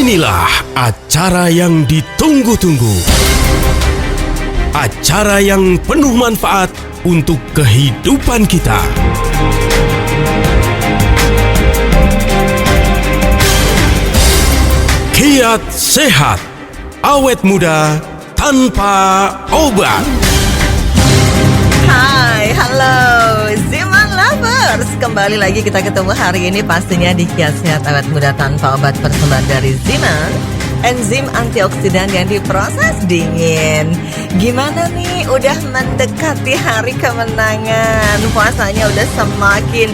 Inilah acara yang ditunggu-tunggu. Acara yang penuh manfaat untuk kehidupan kita. Kiat Sehat, awet muda tanpa obat. Hai, halo Ziman Lovers. Kembali lagi kita ketemu hari ini pastinya di Kiat Sehat Awet Muda Tanpa Obat, persembahan dari Ziman, enzim antioksidan yang diproses dingin. Gimana nih, udah mendekati hari kemenangan, puasanya udah semakin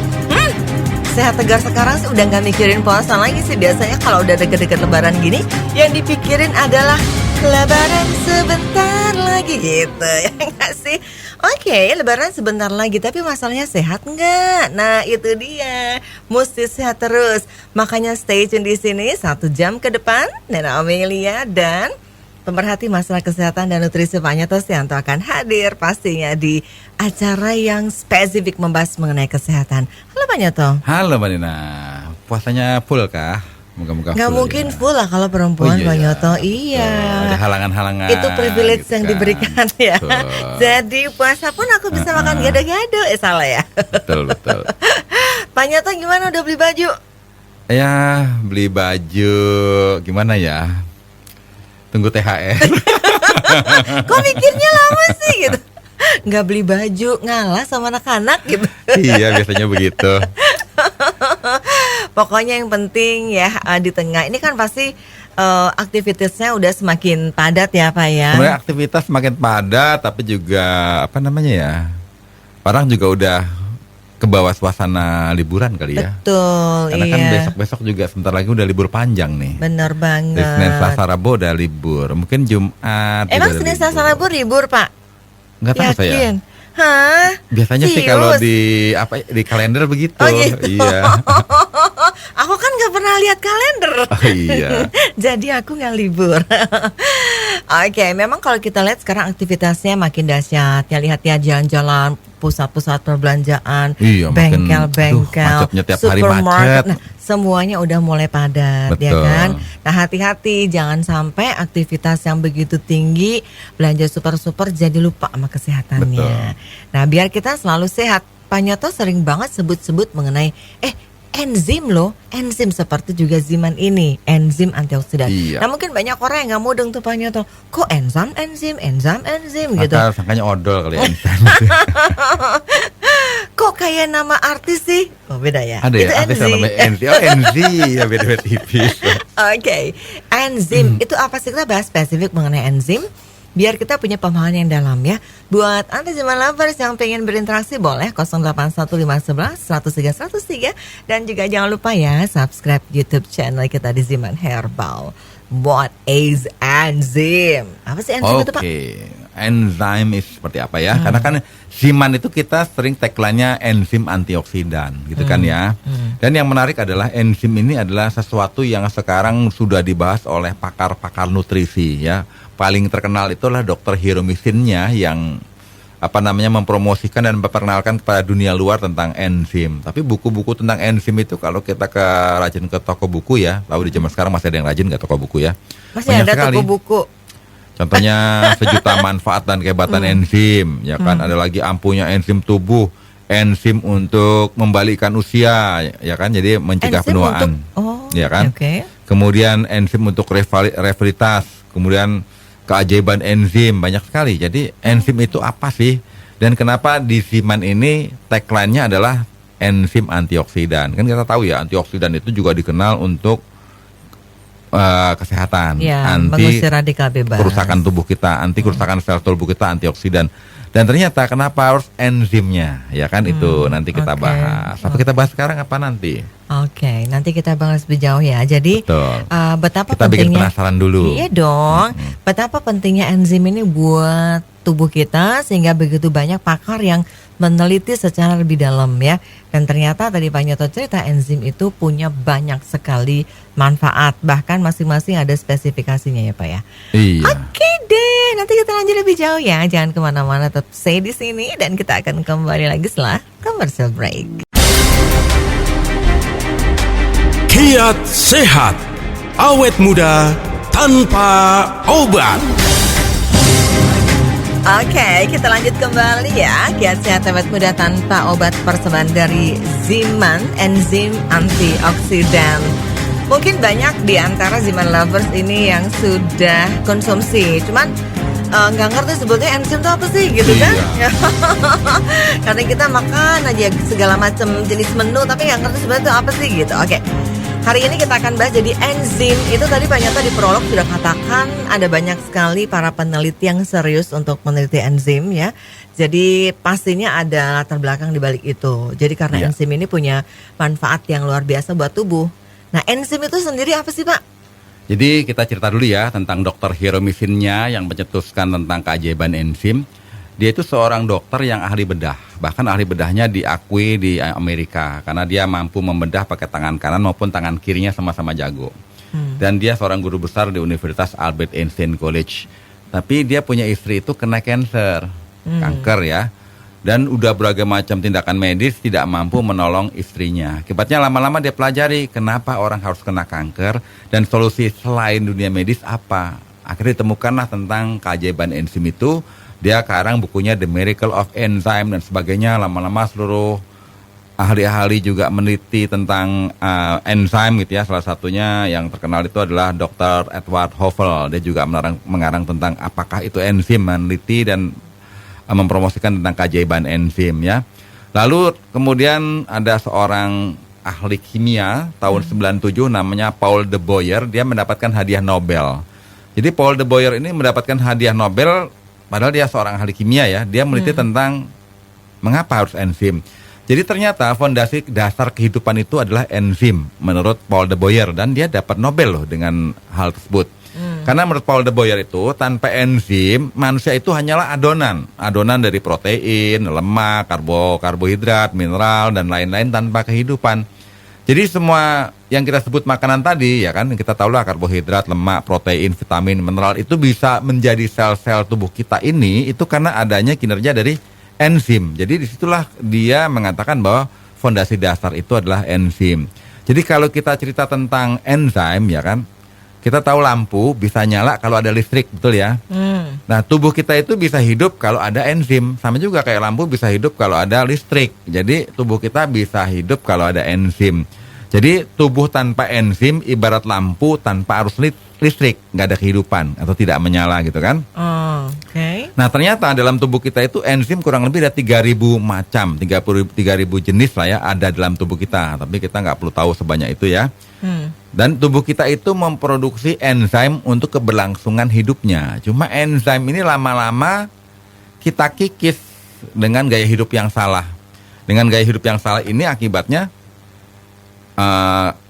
sehat tegar sekarang sih, udah gak mikirin puasa lagi sih. Biasanya kalau udah deket-deket lebaran gini, yang dipikirin adalah lebaran sebentar lagi gitu, ya gak sih? Oke, lebaran sebentar lagi, tapi masalahnya sehat nggak? Nah itu dia, mesti sehat terus. Makanya stay tune di sini 1 jam ke depan. Nena Amelia dan pemerhati masalah kesehatan dan nutrisi Pak Nyoto Stianto akan hadir pastinya di acara yang spesifik membahas mengenai kesehatan. Halo Pak Nyoto. Halo Mbak Nina, puasanya full kah? Moga-moga Nggak full mungkin ya. full lah kalau perempuan, Pak Nyoto. Iya. Ada halangan-halangan. Itu privilege gitu yang kan. diberikan ya. Betul. Jadi puasa pun aku bisa makan gado-gado. Salah ya. Betul. Pak Nyoto gimana, udah beli baju? Ya, beli baju gimana ya? Tunggu THR. Kok mikirnya lama sih gitu? Nggak beli baju, ngalah sama anak-anak gitu. Iya, biasanya begitu. Pokoknya yang penting ya, di tengah ini kan pasti aktivitasnya udah semakin padat ya Pak ya. Sebenarnya aktivitas makin padat, tapi juga apa namanya ya? Orang juga udah ke bawah suasana liburan kali ya. Betul, Karena iya. kan besok-besok juga sebentar lagi udah libur panjang nih. Bener banget. Dari Senin, Selasa, Rabu udah libur. Mungkin Jumat juga Emang udah Senin, libur. Selasa, Rabu libur Pak? Nggak tahu saya. Yakin? Hah? Biasanya sih Serius? kalau di kalender begitu. Oh gitu. Iya. Aku kan gak pernah lihat kalender. Oh, iya. Jadi aku gak libur. Oke, memang kalau kita lihat sekarang aktivitasnya makin dahsyat. Ya lihat ya, jalan-jalan, pusat-pusat perbelanjaan, Iya, makin, bengkel-bengkel, macetnya tiap hari supermarket. macet. Nah, semuanya udah mulai padat, ya Betul. kan? Nah, hati-hati jangan sampai aktivitas yang begitu tinggi, belanja super-super jadi lupa sama kesehatannya. Betul. Nah, biar kita selalu sehat, Pak Nyoto sering banget sebut-sebut mengenai enzim loh, enzim seperti juga ziman ini, enzim antioksidan. Iya. Nah mungkin banyak orang yang nggak mudeng tuh Pak Nyoto, kok enzim gitu. Sangkanya odol kali ya. Kok kayak nama artis sih? Oh beda ya. Ada Itu ya artis yang enzim. namanya Enzi. Oh Enzi ya, beda-beda tipis. Oke, enzim itu apa sih? Kita bahas spesifik mengenai enzim biar kita punya pemahaman yang dalam ya. Buat Anda Ziman Lovers yang pengen berinteraksi boleh 081511-103-103. Dan juga jangan lupa ya subscribe YouTube channel kita di Ziman Herbal. What is enzim? Apa sih enzim itu Pak? Oke, enzim itu seperti apa ya? Karena kan Ziman itu kita sering tagline-nya enzim antioksidan gitu kan ya. Dan yang menarik adalah enzim ini adalah sesuatu yang sekarang sudah dibahas oleh pakar-pakar nutrisi ya. Paling terkenal itulah Dr. Hiromisinnya yang mempromosikan dan memperkenalkan kepada dunia luar tentang enzim. Tapi buku-buku tentang enzim itu kalau kita rajin ke toko buku ya, tahu di zaman sekarang masih ada yang rajin nggak toko buku ya? Masih Banyak ada sekali. toko buku. Contohnya sejuta manfaat dan kehebatan enzim, ya kan? Ada lagi ampuhnya enzim tubuh, enzim untuk membalikkan usia, ya kan? Jadi mencegah Enzim penuaan, untuk- ya kan? Oke. Kemudian enzim untuk revalitas, kemudian keajaiban enzim, banyak sekali. Jadi enzim itu apa sih? Dan kenapa di Ziman ini tagline-nya adalah enzim antioksidan? Kan kita tahu ya, antioksidan itu juga dikenal untuk kesehatan, Ya, anti mengusir radikal bebas. kerusakan tubuh kita, anti kerusakan sel tubuh kita, antioksidan. Dan ternyata kenapa harus enzimnya? Ya kan itu nanti kita oke. bahas. Apa kita bahas sekarang apa nanti? Oke, nanti kita bahas lebih jauh ya. Jadi Betul. betapa Kita bikin pentingnya penasaran dulu. Iya dong. Betapa pentingnya enzim ini buat tubuh kita sehingga begitu banyak pakar yang meneliti secara lebih dalam ya. Dan ternyata tadi Pak Nyoto cerita enzim itu punya banyak sekali manfaat, bahkan masing-masing ada spesifikasinya ya Pak ya. Iya. Oke deh, nanti kita lanjut lebih jauh ya. Jangan kemana-mana, tetap stay di sini dan kita akan kembali lagi setelah commercial break. Kiat Sehat, awet muda tanpa obat. Oke, kita lanjut kembali ya. Kiat sehat awet muda tanpa obat, persembahan dari Ziman, enzim antioksidan. Mungkin banyak di antara Ziman lovers ini yang sudah konsumsi, cuman nggak ngerti sebetulnya enzim itu apa sih gitu kan? Karena kita makan aja segala macam jenis menu, tapi nggak ngerti sebetulnya itu apa sih gitu. Oke. Hari ini kita akan bahas jadi enzim. Itu tadi Pak Nyoto di prolog sudah katakan ada banyak sekali para peneliti yang serius untuk meneliti enzim ya. Jadi pastinya ada latar belakang di balik itu. Jadi karena enzim ini punya manfaat yang luar biasa buat tubuh. Nah, enzim itu sendiri apa sih Pak? Jadi kita cerita dulu ya tentang Dr. Hiromisinnya yang mencetuskan tentang keajaiban enzim. Dia itu seorang dokter yang ahli bedah. Bahkan ahli bedahnya diakui di Amerika karena dia mampu membedah pakai tangan kanan maupun tangan kirinya sama-sama jago. Dan dia seorang guru besar di Universitas Albert Einstein College. Tapi dia punya istri itu kena kanker ya. Dan udah berbagai macam tindakan medis tidak mampu menolong istrinya. Akibatnya lama-lama dia pelajari kenapa orang harus kena kanker dan solusi selain dunia medis apa. Akhirnya ditemukanlah tentang keajaiban enzim itu. Dia sekarang bukunya The Miracle of Enzyme dan sebagainya. Lama-lama seluruh ahli-ahli juga meneliti tentang enzim gitu ya. Salah satunya yang terkenal itu adalah Dr. Edward Hofel. Dia juga mengarang tentang apakah itu enzim, meneliti dan mempromosikan tentang keajaiban enzim ya. Lalu kemudian ada seorang ahli kimia tahun 97 namanya Paul de Boyer. Dia mendapatkan hadiah Nobel. Jadi Paul de Boyer ini mendapatkan hadiah Nobel padahal dia seorang ahli kimia ya. Dia meneliti tentang mengapa harus enzim. Jadi ternyata fondasi dasar kehidupan itu adalah enzim menurut Paul de Boyer. Dan dia dapat Nobel loh dengan hal tersebut. Karena menurut Paul de Boyer itu tanpa enzim manusia itu hanyalah adonan. Adonan dari protein, lemak, karbohidrat, mineral dan lain-lain tanpa kehidupan. Jadi semua yang kita sebut makanan tadi ya kan, kita tahu lah karbohidrat, lemak, protein, vitamin, mineral itu bisa menjadi sel-sel tubuh kita ini itu karena adanya kinerja dari enzim. Jadi disitulah dia mengatakan bahwa fondasi dasar itu adalah enzim. Jadi kalau kita cerita tentang enzim ya kan, kita tahu lampu bisa nyala kalau ada listrik, betul ya? Nah tubuh kita itu bisa hidup kalau ada enzim. Sama juga kayak lampu bisa hidup kalau ada listrik. Jadi tubuh kita bisa hidup kalau ada enzim. Jadi tubuh tanpa enzim ibarat lampu tanpa arus listrik. Nggak ada kehidupan atau tidak menyala gitu kan. Oke. Nah ternyata dalam tubuh kita itu enzim kurang lebih ada 3.000 macam. 3.000 jenis lah ya ada dalam tubuh kita. Tapi kita nggak perlu tahu sebanyak itu ya. Dan tubuh kita itu memproduksi enzim untuk keberlangsungan hidupnya. Cuma enzim ini lama-lama kita kikis dengan gaya hidup yang salah. Dengan gaya hidup yang salah ini akibatnya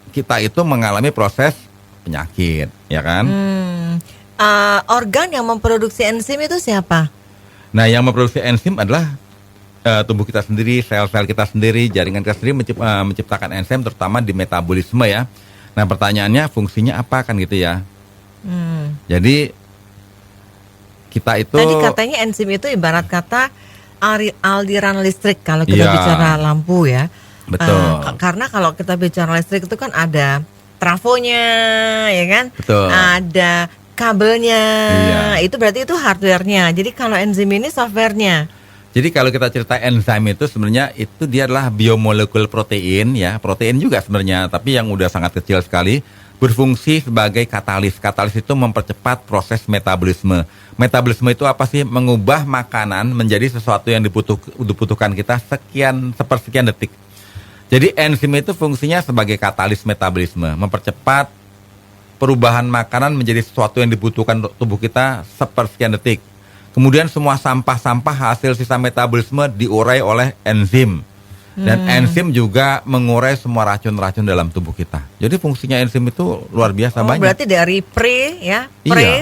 kita itu mengalami proses penyakit, ya kan? Organ yang memproduksi enzim itu siapa? Nah, yang memproduksi enzim adalah tubuh kita sendiri, sel-sel kita sendiri, jaringan kita sendiri menciptakan enzim terutama di metabolisme ya. Nah pertanyaannya fungsinya apa kan gitu ya. Jadi kita itu tadi katanya enzim itu ibarat kata aliran listrik kalau kita bicara lampu ya. Betul. Karena kalau kita bicara listrik itu kan ada trafonya ya kan. Betul. Ada kabelnya. Itu berarti itu hardware-nya. Jadi kalau enzim ini software-nya. Jadi kalau kita cerita enzim itu sebenarnya itu dia adalah biomolekul protein ya, protein juga sebenarnya, tapi yang udah sangat kecil sekali, berfungsi sebagai katalis. Katalis itu mempercepat proses metabolisme. Metabolisme itu apa sih? Mengubah makanan menjadi sesuatu yang dibutuhkan kita sepersekian detik. Jadi enzim itu fungsinya sebagai katalis metabolisme, mempercepat perubahan makanan menjadi sesuatu yang dibutuhkan tubuh kita sepersekian detik. Kemudian semua sampah-sampah hasil sisa metabolisme diurai oleh enzim. Dan enzim juga mengurai semua racun-racun dalam tubuh kita. Jadi fungsinya enzim itu luar biasa banyak. Berarti dari pre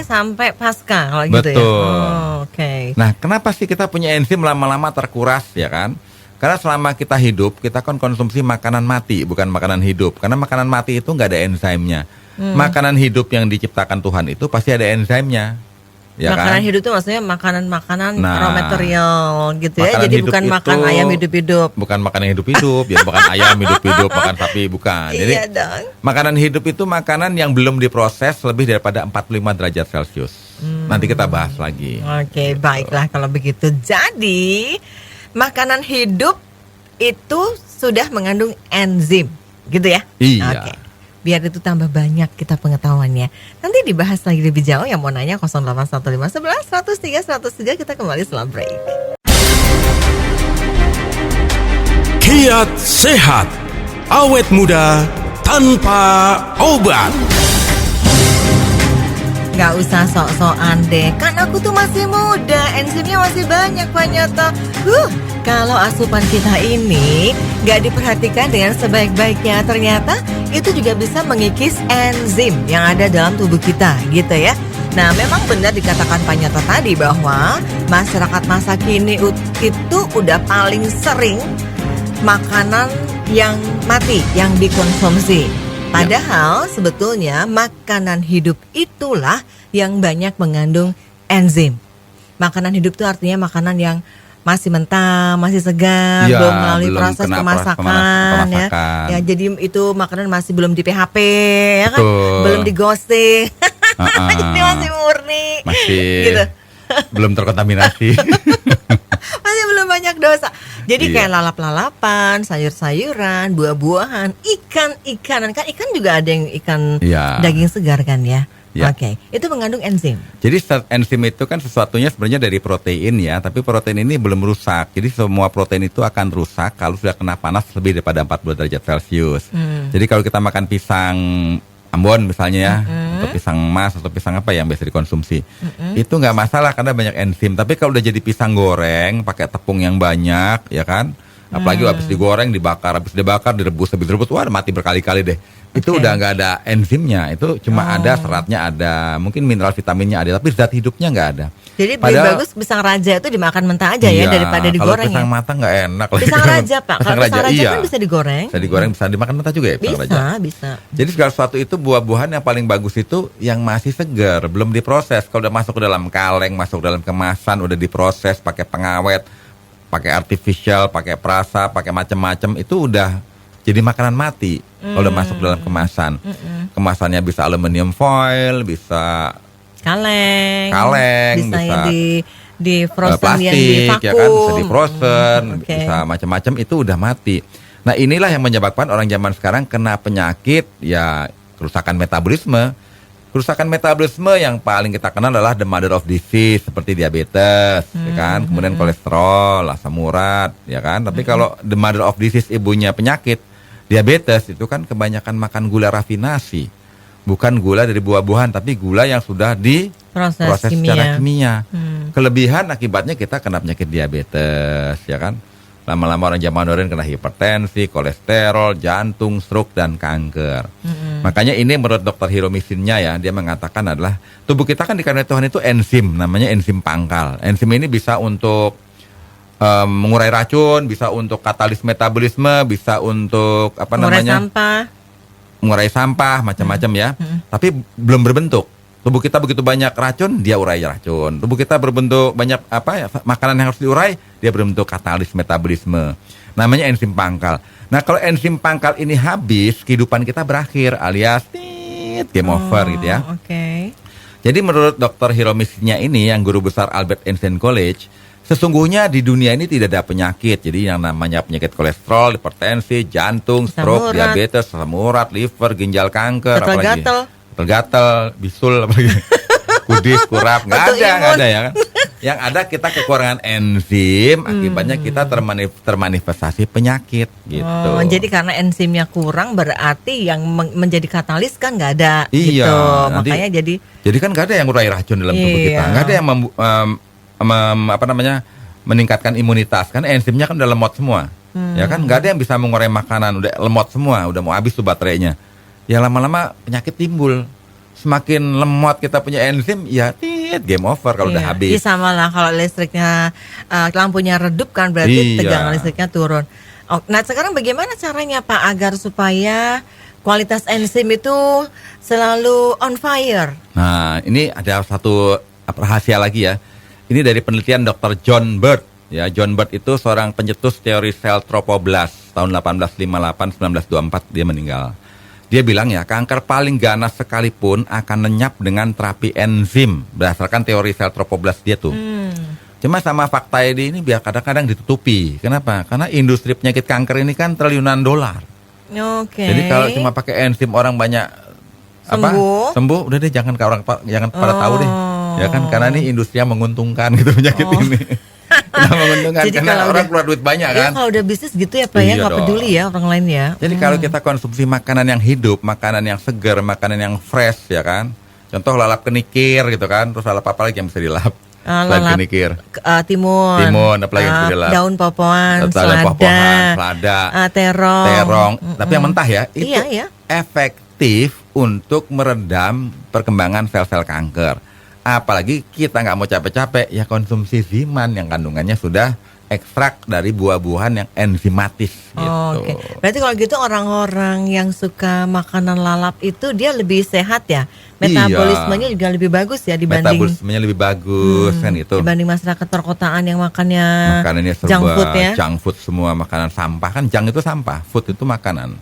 sampai pasca kalau gitu ya. Betul. Oke. Nah, kenapa sih kita punya enzim lama-lama terkuras ya kan? Karena selama kita hidup, kita kan konsumsi makanan mati, bukan makanan hidup. Karena makanan mati itu nggak ada enzimnya. Makanan hidup yang diciptakan Tuhan itu pasti ada enzimnya. Ya makanan kan? hidup itu maksudnya makanan-makanan Nah, raw material gitu ya. Makanan Jadi hidup bukan itu makan ayam hidup-hidup. Bukan makanan hidup-hidup, ya makan ayam hidup-hidup, makan sapi, bukan. Jadi Iya dong. makanan hidup itu makanan yang belum diproses lebih daripada 45 derajat Celcius. Nanti kita bahas lagi. Oke, baiklah kalau begitu. Jadi, makanan hidup itu sudah mengandung enzim, gitu ya? Iya. Oke. Biar itu tambah banyak kita pengetahuannya. Nanti dibahas lagi lebih jauh. Yang mau nanya 081511 103 103, kita kembali setelah break. Kiat sehat, awet muda tanpa obat. Gak usah sok-sokan deh, kan aku tuh masih muda, enzimnya masih banyak Pak Nyoto. Kalau asupan kita ini gak diperhatikan dengan sebaik-baiknya, ternyata itu juga bisa mengikis enzim yang ada dalam tubuh kita gitu ya. Nah memang benar dikatakan Pak Nyoto tadi bahwa masyarakat masa kini itu udah paling sering makanan yang mati yang dikonsumsi. Padahal sebetulnya makanan hidup itulah yang banyak mengandung enzim. Makanan hidup itu artinya makanan yang masih mentah, masih segar, Ya, belum melalui belum proses kena kemasakan ya. pemasakan. Ya, jadi itu makanan masih belum di PHP ya kan? Betul. Belum digoseng. Jadi masih murni. Masih Gitu. belum terkontaminasi. Masih belum banyak dosa. Jadi Iya. kayak lalap-lalapan, sayur-sayuran, buah-buahan, ikan-ikanan. Kan ikan juga ada yang ikan Iya. daging segar kan ya. Iya. Oke, itu mengandung enzim. Jadi enzim itu kan sesuatunya sebenarnya dari protein ya, tapi protein ini belum rusak. Jadi semua protein itu akan rusak kalau sudah kena panas lebih daripada 40 derajat Celcius. Jadi kalau kita makan pisang Ambon misalnya ya, atau pisang emas atau pisang apa yang biasa dikonsumsi, itu nggak masalah karena banyak enzim. Tapi kalau udah jadi pisang goreng pakai tepung yang banyak, ya kan, apalagi habis digoreng, dibakar, direbus, wah mati berkali-kali deh. Itu Oke. udah nggak ada enzimnya, itu cuma ada seratnya ada, mungkin mineral vitaminnya ada, tapi zat hidupnya nggak ada. Jadi lebih Padahal- bagus pisang raja itu dimakan mentah aja ya Iya, daripada digoreng kalau pisang ya. matang nggak enak. Pisang raja Pak, kalau pisang raja iya. kan bisa digoreng. Bisa digoreng, bisa dimakan mentah juga ya pisang raja. Bisa. Jadi segala sesuatu itu buah-buahan yang paling bagus itu yang masih segar, belum diproses. Kalau udah masuk ke dalam kaleng, masuk ke dalam kemasan, udah diproses pakai pengawet, pakai artificial, pakai perasa, pakai macam-macam, itu udah jadi makanan mati. Kalau udah masuk ke dalam kemasan. Kemasannya bisa aluminium foil, bisa Kaleng, Kaleng, bisa yang bisa, di frozen yang di plastik, vakum. ya kan, bisa di frozen, Oke. bisa macam-macam, itu udah mati. Nah inilah yang menyebabkan orang zaman sekarang kena penyakit, ya kerusakan metabolisme. Kerusakan metabolisme yang paling kita kenal adalah the mother of disease seperti diabetes, ya kan, kemudian kolesterol, asam urat, ya kan. Tapi kalau the mother of disease ibunya penyakit diabetes itu kan kebanyakan makan gula rafinasi, bukan gula dari buah-buahan, tapi gula yang sudah Proses proses secara kimia. Hmm. Kelebihan akibatnya kita kena penyakit diabetes, ya kan. Lama-lama orang zaman modern kena hipertensi, kolesterol, jantung, stroke, dan kanker. Makanya ini menurut Dr. Hiromisinnya ya, dia mengatakan adalah tubuh kita kan dikandung Tuhan itu enzim, namanya enzim pangkal. Enzim ini bisa untuk mengurai racun, bisa untuk katalis metabolisme, bisa untuk mengurai sampah, macam-macam ya. Tapi belum berbentuk. Tubuh kita begitu banyak racun, dia urai racun. Tubuh kita berbentuk banyak makanan yang harus diurai, dia berbentuk katalis metabolisme. Namanya enzim pangkal. Nah, kalau enzim pangkal ini habis, kehidupan kita berakhir alias game over gitu ya. Oke. Jadi menurut Dr. Hiromisinnya ini yang guru besar Albert Einstein College, sesungguhnya di dunia ini tidak ada penyakit. Jadi yang namanya penyakit kolesterol, hipertensi, jantung, Asam stroke, urat. diabetes, asam urat, liver, ginjal kanker, apalagi gatal, bisul, apalagi kudis, kurap, nggak ada ya kan. Yang ada kita kekurangan enzim, akibatnya kita termanifestasi penyakit gitu. Oh, jadi karena enzimnya kurang berarti yang menjadi katalis kan nggak ada Iya, gitu. nanti- Makanya Jadi kan nggak ada yang ngurai racun dalam tubuh Iya. kita, nggak ada yang meningkatkan imunitas, kan enzimnya kan udah lemot semua, ya kan, nggak ada yang bisa mengurai makanan, udah lemot semua, udah mau habis tuh baterainya. Ya lama-lama penyakit timbul. Semakin lemot kita punya enzim, ya game over kalau udah habis. Iya sama lah kalau listriknya lampunya redup kan berarti Iya. tegangan listriknya turun. Oh, nah sekarang bagaimana caranya Pak agar supaya kualitas enzim itu selalu on fire? Nah ini ada satu rahasia lagi ya. Ini dari penelitian Dr. John Bird. Ya, John Bird itu seorang pencetus teori sel trofoblast tahun 1858-1924 dia meninggal. Dia bilang ya, kanker paling ganas sekalipun akan lenyap dengan terapi enzim berdasarkan teori sel trofoblast dia tuh. Cuma sama fakta ini biar kadang-kadang ditutupi. Kenapa? Karena industri penyakit kanker ini kan triliunan dolar. Oke. Jadi kalau cuma pakai enzim orang banyak sembuh, udah deh jangan pada tahu deh. Ya kan, karena ini industrinya menguntungkan gitu penyakit ini. Nah, menguntungkan Jadi karena orang keluar duit banyak kan. Kalau udah bisnis gitu ya Pak ya, nggak peduli ya orang lain ya. Jadi kalau kita konsumsi makanan yang hidup, makanan yang segar, makanan yang fresh ya kan. Contoh lalap kenikir gitu kan, terus lalap apa lagi yang bisa dilap? Lalap kenikir. Timun, apalagi yang bisa dilap? Daun popoan, selada, terong. Tapi yang mentah ya, itu efektif untuk meredam perkembangan sel-sel kanker. Apalagi kita nggak mau capek-capek, ya konsumsi Ziman yang kandungannya sudah ekstrak dari buah-buahan yang enzimatis gitu. Oke. Berarti kalau gitu orang-orang yang suka makanan lalap itu dia lebih sehat ya? Metabolismenya juga lebih bagus ya dibanding metabolismenya lebih bagus kan itu. Dibanding masyarakat perkotaan yang makanannya serba junk food ya. Junk food semua, makanan sampah kan, junk itu sampah, food itu makanan.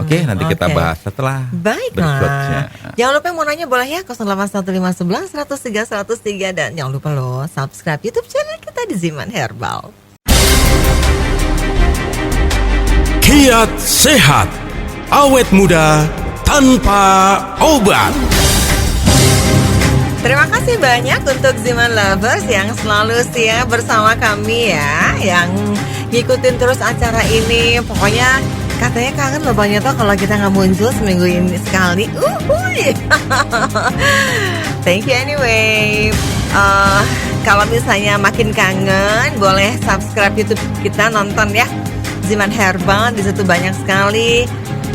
Oke, nanti kita bahas setelah berikutnya. Jangan lupa yang mau nanya boleh ya 081511 103 103 dan jangan lupa loh subscribe YouTube channel kita di Ziman Herbal. Kiat sehat, awet muda tanpa obat. Terima kasih banyak untuk Ziman Lovers yang selalu setia bersama kami ya, yang ngikutin terus acara ini. Pokoknya katanya kangen loh banyak tuh kalau kita nggak muncul seminggu ini sekali. Thank you anyway. Kalau misalnya makin kangen, boleh subscribe YouTube kita, nonton ya Ziman Herbal. Di situ banyak sekali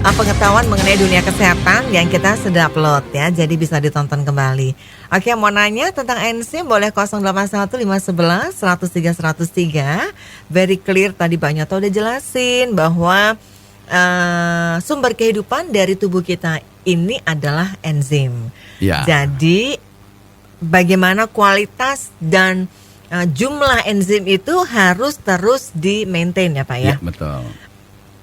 pengetahuan mengenai dunia kesehatan yang kita sudah upload ya, jadi bisa ditonton kembali. Oke, mau nanya tentang enzim boleh 081 511 103 103. Very clear tadi banyak tuh udah jelasin bahwa sumber kehidupan dari tubuh kita ini adalah enzim. Ya. Jadi bagaimana kualitas dan jumlah enzim itu harus terus di-maintain ya Pak ya? Ya, betul.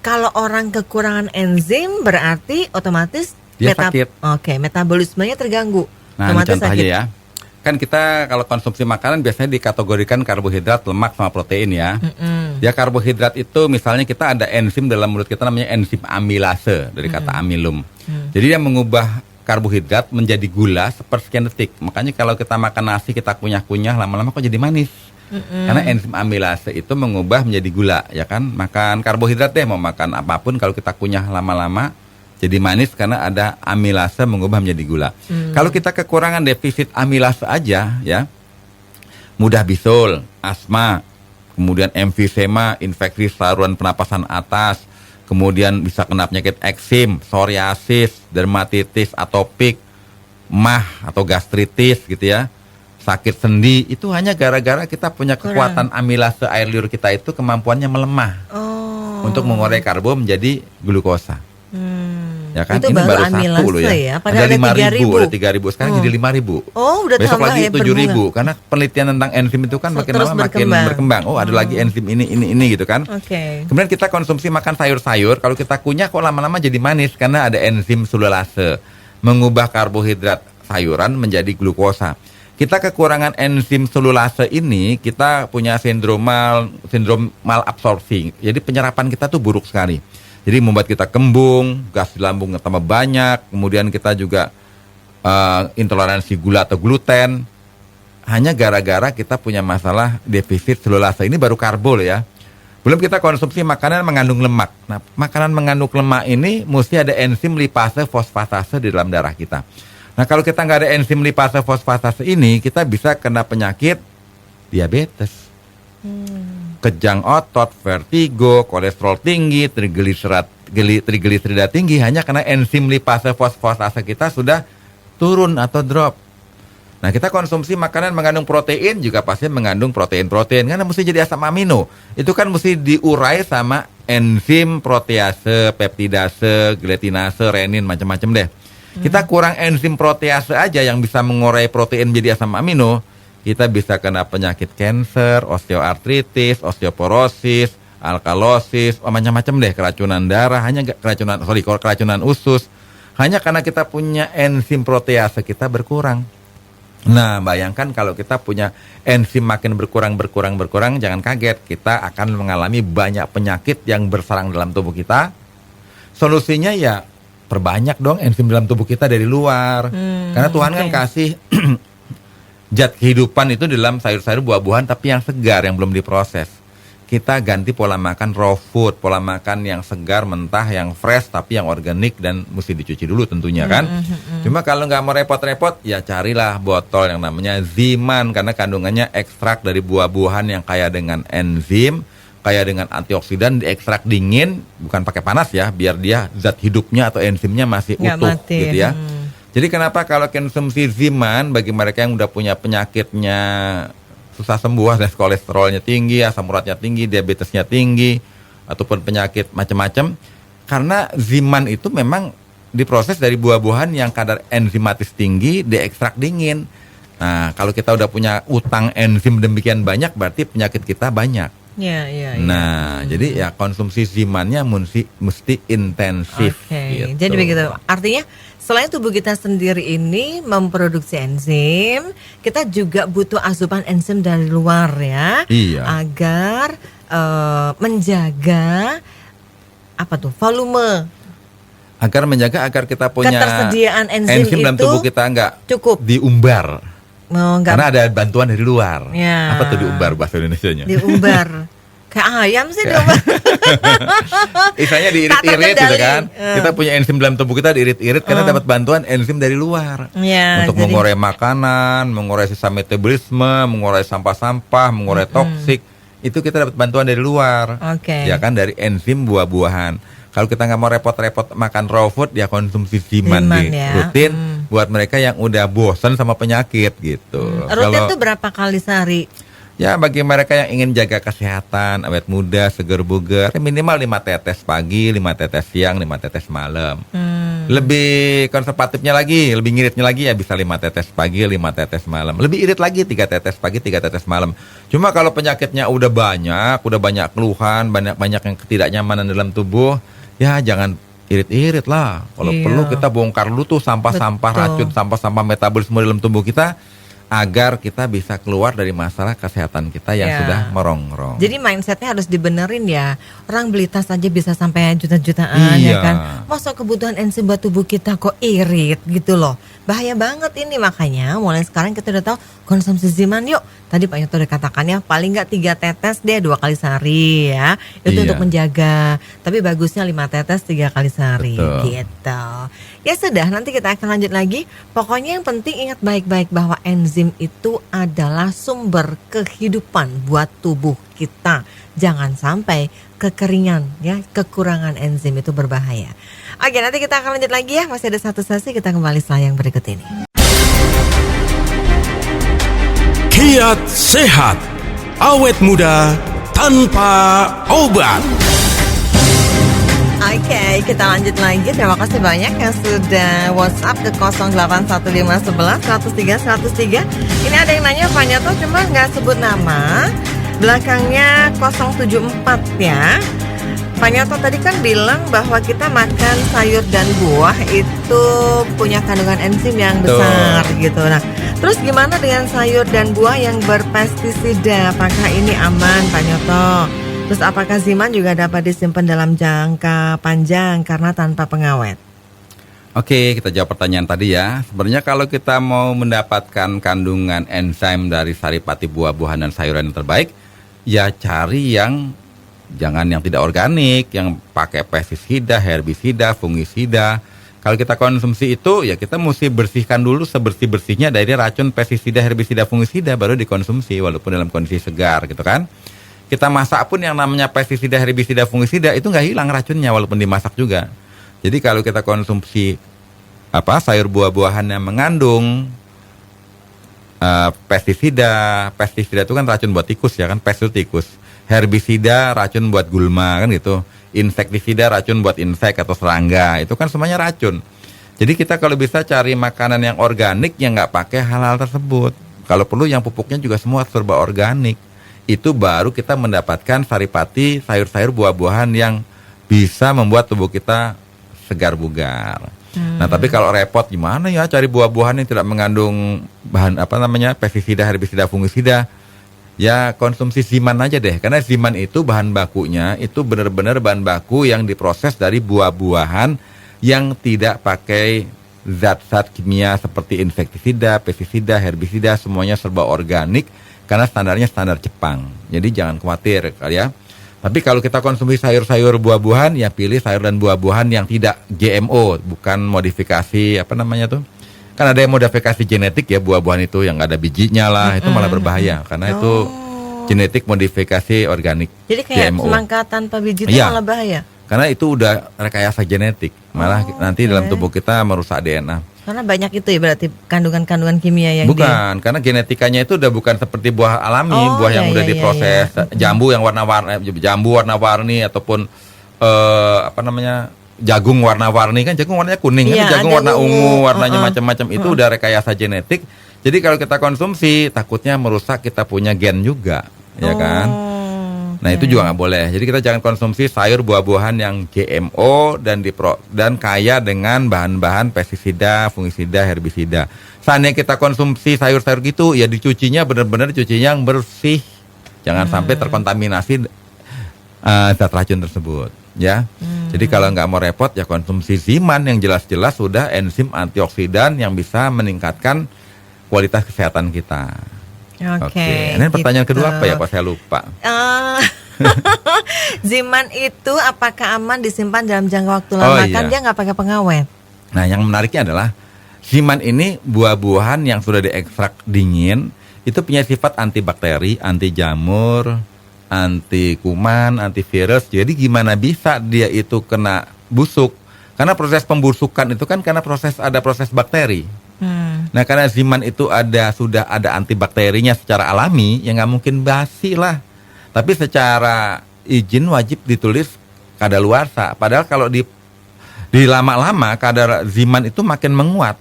Kalau orang kekurangan enzim berarti otomatis dia sakit. Oke, metabolismenya terganggu. Nah, ini contoh aja ya. Kan kita kalau konsumsi makanan biasanya dikategorikan karbohidrat, lemak, sama protein ya. Ya, karbohidrat itu misalnya kita ada enzim dalam mulut kita namanya enzim amilase dari kata amilum. Jadi dia mengubah karbohidrat menjadi gula sepersekian detik. Makanya kalau kita makan nasi kita kunyah-kunyah lama-lama kok jadi manis. Karena enzim amilase itu mengubah menjadi gula ya kan. Makan karbohidrat deh, mau makan apapun kalau kita kunyah lama-lama jadi manis karena ada amilase mengubah menjadi gula. Kalau kita kekurangan defisit amilase aja ya, mudah bisul, asma, kemudian emfisema, infeksi saluran pernapasan atas, kemudian bisa kena penyakit eksim, psoriasis, dermatitis atopik, mah atau gastritis gitu ya, sakit sendi, itu hanya gara-gara kita punya kekuatan amilase air liur kita itu kemampuannya melemah untuk mengurai karbo menjadi glukosa. Ya kan, itu ini baru satu loh ya? ya. Ada 5.000, ada 3.000, sekarang jadi 5.000. Oh, udah besok tambah lagi ya, 7.000. Karena penelitian tentang enzim itu kan makin lama makin berkembang. Oh, ada lagi enzim ini gitu kan. Kemudian kita konsumsi makan sayur-sayur, kalau kita kunyah kok lama-lama jadi manis karena ada enzim sululase mengubah karbohidrat sayuran menjadi glukosa. Kita kekurangan enzim sululase ini, kita punya sindrom malabsorpsi. Jadi penyerapan kita tuh buruk sekali. Jadi membuat kita kembung, gas di lambung tambah banyak, kemudian kita juga intoleransi gula atau gluten. Hanya gara-gara kita punya masalah defisit selulase. Ini baru karbo ya. Belum kita konsumsi makanan mengandung lemak. Nah, makanan mengandung lemak ini mesti ada enzim lipase fosfatase di dalam darah kita. Nah, kalau kita nggak ada enzim lipase fosfatase ini, kita bisa kena penyakit diabetes. Kejang otot, vertigo, kolesterol tinggi, trigliserida tinggi hanya karena enzim lipase fosfatase kita sudah turun atau drop. Nah, kita konsumsi makanan mengandung protein juga pasti mengandung protein-protein karena mesti jadi asam amino. Itu kan mesti diurai sama enzim protease, peptidase, glutinase, renin, macam-macam deh. Kita kurang enzim protease aja yang bisa mengurai protein menjadi asam amino, kita bisa kena penyakit kanker, osteoartritis, osteoporosis, alkalosis, macam-macam deh, keracunan darah, keracunan usus. Hanya karena kita punya enzim protease kita berkurang. Nah, bayangkan kalau kita punya enzim makin berkurang, jangan kaget, kita akan mengalami banyak penyakit yang bersarang dalam tubuh kita. Solusinya ya perbanyak dong enzim dalam tubuh kita dari luar. Karena Tuhan kan kasih zat kehidupan itu dalam sayur-sayur, buah-buahan tapi yang segar, yang belum diproses. Kita ganti pola makan raw food, pola makan yang segar, mentah, yang fresh tapi yang organik dan mesti dicuci dulu tentunya kan. Cuma kalau nggak mau repot-repot, ya carilah botol yang namanya Ziman, karena kandungannya ekstrak dari buah-buahan yang kaya dengan enzim, kaya dengan antioksidan, diekstrak dingin, bukan pakai panas ya, biar dia zat hidupnya atau enzimnya masih utuh gitu ya. Jadi kenapa kalau konsumsi Ziman bagi mereka yang udah punya penyakitnya susah sembuh, dan kolesterolnya tinggi, asam uratnya tinggi, diabetesnya tinggi, ataupun penyakit macam-macam, karena Ziman itu memang diproses dari buah-buahan yang kadar enzimatis tinggi, diekstrak dingin. Nah, kalau kita udah punya utang enzim demikian banyak, berarti penyakit kita banyak. Nah, jadi ya konsumsi Zimannya mesti intensif. Gitu. Jadi begitu. Artinya selain tubuh kita sendiri ini memproduksi enzim, kita juga butuh asupan enzim dari luar ya, agar menjaga volume. Agar kita punya ketersediaan enzim dalam tubuh kita nggak cukup diumbar. Karena ada bantuan dari luar. Apa tuh diumbar bahasa Indonesianya? Diumbar. Kayak ayam sih diumbar. Istilahnya diirit-irit gitu kan. Kita punya enzim dalam tubuh kita diirit-irit karena dapat bantuan enzim dari luar. Untuk mengurai makanan, mengurai sisa metabolisme, mengurai sampah-sampah, mengurai toksik. Itu kita dapat bantuan dari luar. Ya kan, dari enzim buah-buahan. Kalau kita nggak mau repot-repot makan raw food, ya konsumsi Ziman rutin buat mereka yang udah bosan sama penyakit gitu. Rutin tuh berapa kali sehari? Ya, bagi mereka yang ingin jaga kesehatan, awet muda, seger bugar, minimal 5 tetes pagi, 5 tetes siang, 5 tetes malam. Lebih konservatifnya lagi, lebih ngiritnya lagi ya bisa 5 tetes pagi, 5 tetes malam. Lebih irit lagi 3 tetes pagi, 3 tetes malam. Cuma kalau penyakitnya udah banyak keluhan, banyak yang ketidaknyamanan dalam tubuh, ya jangan irit-irit lah. Kalau perlu kita bongkar dulu tuh sampah-sampah racun, sampah-sampah metabolisme dalam tubuh kita, agar kita bisa keluar dari masalah kesehatan kita yang sudah merongrong. Jadi mindsetnya harus dibenerin ya. Orang beli tas aja bisa sampai juta-jutaan ya kan. Masa kebutuhan enzim buat tubuh kita kok irit gitu loh. Bahaya banget ini, makanya mulai sekarang kita udah tahu konsumsi Ziman yuk. Tadi Pak Yoto udah katakannya paling nggak 3 tetes deh 2 kali sehari ya. Itu untuk menjaga. Tapi bagusnya 5 tetes 3 kali sehari. Gitu. Ya sudah, nanti kita akan lanjut lagi. Pokoknya yang penting ingat baik-baik bahwa enzim itu adalah sumber kehidupan buat tubuh kita. Jangan sampai kekeringan ya, kekurangan enzim itu berbahaya. Oke, nanti kita akan lanjut lagi ya. Masih ada satu sesi, kita kembali setelah yang berikut ini. Kiat sehat, awet muda tanpa obat. Oke, kita lanjut lagi. Terima kasih banyak yang sudah WhatsApp ke 081511 103 103. Ini ada yang nanya Pak Nyoto cuma nggak sebut nama, belakangnya 074 ya. Pak Nyoto tadi kan bilang bahwa kita makan sayur dan buah itu punya kandungan enzim yang besar gitu. Nah, terus gimana dengan sayur dan buah yang berpestisida? Apakah ini aman Pak Nyoto? Terus apakah Ziman juga dapat disimpan dalam jangka panjang karena tanpa pengawet? Oke, kita jawab pertanyaan tadi ya. Sebenarnya kalau kita mau mendapatkan kandungan enzim dari saripati buah-buahan dan sayuran yang terbaik, ya cari yang jangan yang tidak organik, yang pakai pestisida, herbisida, fungisida. Kalau kita konsumsi itu, ya kita mesti bersihkan dulu sebersih-bersihnya dari racun pestisida, herbisida, fungisida, baru dikonsumsi walaupun dalam kondisi segar gitu kan. Kita masak pun yang namanya pestisida, herbisida, fungisida itu nggak hilang racunnya walaupun dimasak juga. Jadi kalau kita konsumsi sayur buah-buahan yang mengandung pestisida itu kan racun buat tikus ya kan, pes itu tikus. Herbisida racun buat gulma kan gitu. Insektisida racun buat insek atau serangga, itu kan semuanya racun. Jadi kita kalau bisa cari makanan yang organik yang nggak pakai hal-hal tersebut. Kalau perlu yang pupuknya juga semua serba organik. Itu baru kita mendapatkan saripati, sayur-sayur, buah-buahan yang bisa membuat tubuh kita segar bugar. Nah, tapi kalau repot gimana ya cari buah-buahan yang tidak mengandung bahan pestisida, herbisida, fungisida? Ya konsumsi Ziman aja deh. Karena Ziman itu bahan bakunya itu benar-benar bahan baku yang diproses dari buah-buahan yang tidak pakai zat-zat kimia seperti insektisida, pestisida, herbisida, semuanya serba organik karena standarnya standar Jepang. Jadi jangan khawatir ya. Tapi kalau kita konsumsi sayur-sayur buah-buahan, ya pilih sayur dan buah-buahan yang tidak GMO, bukan modifikasi Kan ada yang modifikasi genetik ya buah-buahan itu yang ada bijinya lah, itu malah berbahaya karena itu genetik modifikasi organik. Jadi kayak GMO. semangka tanpa biji itu malah bahaya. Karena itu udah rekayasa genetik, malah nanti dalam tubuh kita merusak DNA. Karena banyak itu ya berarti kandungan-kandungan kimia yang Bukan, karena genetikanya itu udah bukan seperti buah alami, buah yang udah diproses, jambu yang warna-warni ataupun jagung warna-warni, kan jagung warnanya kuning, kan jagung warna ungu, warnanya macam-macam, itu udah rekayasa genetik. Jadi kalau kita konsumsi takutnya merusak kita punya gen juga, ya kan? Nah itu juga nggak boleh. Jadi kita jangan konsumsi sayur buah-buahan yang GMO dan kaya dengan bahan-bahan pestisida, fungisida, herbisida. Seandainya kita konsumsi sayur-sayur gitu, ya dicucinya benar-benar dicucinya yang bersih. Jangan sampai terkontaminasi zat racun tersebut. Ya. Jadi kalau nggak mau repot ya konsumsi Ziman yang jelas-jelas sudah enzim antioksidan yang bisa meningkatkan kualitas kesehatan kita. Oke. Ini pertanyaan kedua apa ya Pak? Saya lupa. Ziman itu apakah aman disimpan dalam jangka waktu lama? Kan dia nggak pakai pengawet. Nah, yang menariknya adalah Ziman ini buah-buahan yang sudah diekstrak dingin itu punya sifat antibakteri, anti jamur, anti kuman, antivirus. Jadi gimana bisa dia itu kena busuk? Karena proses pembusukan itu kan karena ada proses bakteri. Nah karena Ziman itu sudah ada antibakterinya secara alami, ya nggak mungkin basi lah. Tapi secara izin wajib ditulis kadaluarsa. Padahal kalau di lama-lama kadar Ziman itu makin menguat.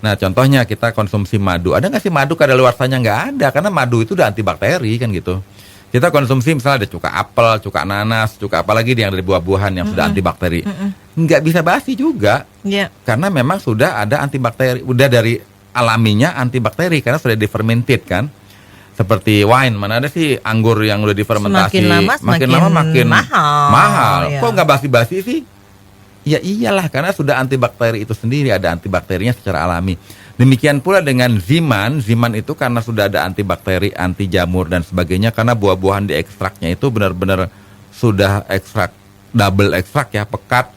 Nah contohnya kita konsumsi madu. Ada nggak sih madu kadaluarsanya? Nggak ada, karena madu itu udah antibakteri kan gitu. Kita konsumsi misalnya ada cuka apel, cuka nanas, cuka apalagi yang dari buah-buahan yang sudah antibakteri. Nggak bisa basi juga. Karena memang sudah ada antibakteri, udah dari alaminya antibakteri karena sudah difermented kan. Seperti wine, mana ada sih anggur yang udah difermentasi. Makin lama makin mahal. Kok nggak basi-basi sih? Ya iyalah, karena sudah antibakteri itu sendiri, ada antibakterinya secara alami. Demikian pula dengan Ziman. Ziman itu karena sudah ada antibakteri, anti jamur dan sebagainya, karena buah-buahan diekstraknya itu benar-benar sudah ekstrak, double ekstrak ya, pekat.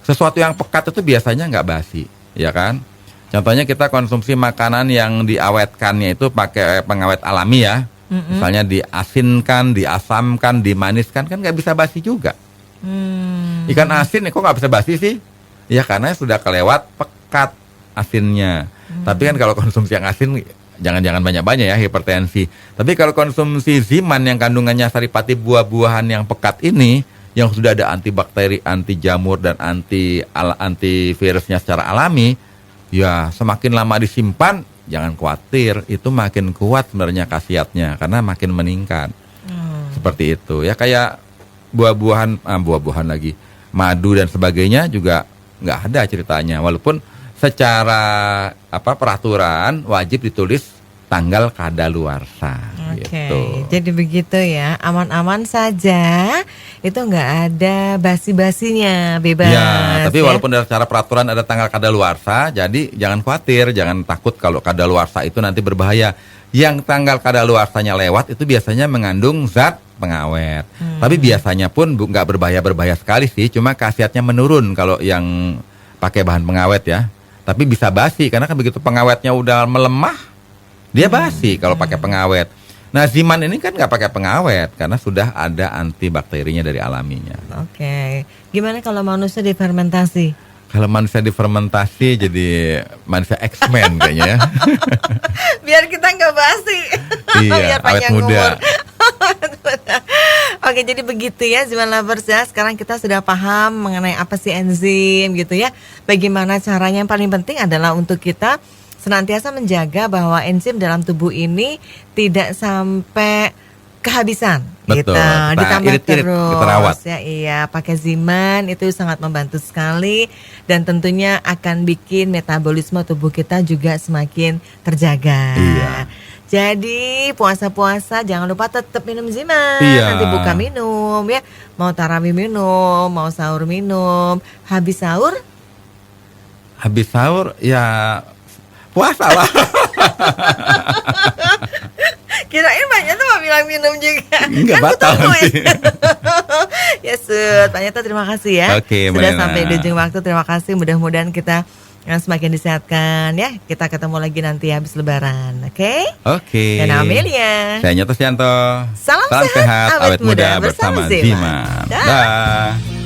Sesuatu yang pekat itu biasanya nggak basi, ya kan? Contohnya kita konsumsi makanan yang diawetkannya itu pakai pengawet alami ya. Misalnya diasinkan, diasamkan, dimaniskan, kan nggak bisa basi juga. Ikan asin kok nggak bisa basi sih? Ya karena sudah kelewat pekat asinnya. Tapi kan kalau konsumsi yang asin jangan banyak-banyak ya, hipertensi. Tapi kalau konsumsi Ziman yang kandungannya saripati buah-buahan yang pekat ini, yang sudah ada antibakteri, anti jamur dan antivirusnya secara alami, ya semakin lama disimpan jangan khawatir, itu makin kuat sebenarnya khasiatnya karena makin meningkat. Seperti itu ya, kayak buah-buahan lagi, madu dan sebagainya juga nggak ada ceritanya, walaupun secara peraturan wajib ditulis tanggal kadaluarsa. Gitu. Jadi begitu ya, aman-aman saja, itu nggak ada basi-basinya, bebas. Ya, tapi walaupun secara peraturan ada tanggal kadaluarsa, jadi jangan khawatir, jangan takut kalau kadaluarsa itu nanti berbahaya. Yang tanggal kadaluarsanya lewat itu biasanya mengandung zat pengawet. Tapi biasanya pun nggak berbahaya sekali sih, cuma khasiatnya menurun kalau yang pakai bahan pengawet ya. Tapi bisa basi karena kan begitu pengawetnya udah melemah, dia basi kalau pakai pengawet. Nah Ziman ini kan nggak pakai pengawet karena sudah ada antibakterinya dari alaminya. Oke, gimana kalau manusia difermentasi? Kalau manusia difermentasi jadi manusia X-Men kayaknya. Biar kita nggak basi. Iya, biar awet muda. Oke, jadi begitu ya Ziman Lovers ya. Sekarang kita sudah paham mengenai apa sih enzim gitu ya. Bagaimana caranya, yang paling penting adalah untuk kita senantiasa menjaga bahwa enzim dalam tubuh ini tidak sampai kehabisan. Betul, Gitu. kita Ditambah irit-irit, terus kita rawat. ya. Iya, pakai Ziman itu sangat membantu sekali dan tentunya akan bikin metabolisme tubuh kita juga semakin terjaga. Iya. Jadi puasa-puasa jangan lupa tetap minum Ziman. Iya. Nanti buka minum ya. Mau tarawih minum, mau sahur minum. Habis sahur ya puasa lah. kirain banyak tuh mau bilang minum juga. Enggak, Kan batal kutunggu nanti. Ya Sud, Pak Nyata terima kasih ya. Oke, Sudah Mbak Nena. sampai di ujung waktu. Terima kasih. Mudah-mudahan kita semakin disehatkan ya. Kita ketemu lagi nanti habis lebaran. Oke? Oke. Dan Amelia. Saya Nyoto Sianto. Salam sehat, awet muda bersama Ziman. Ziman. Dah. Dah.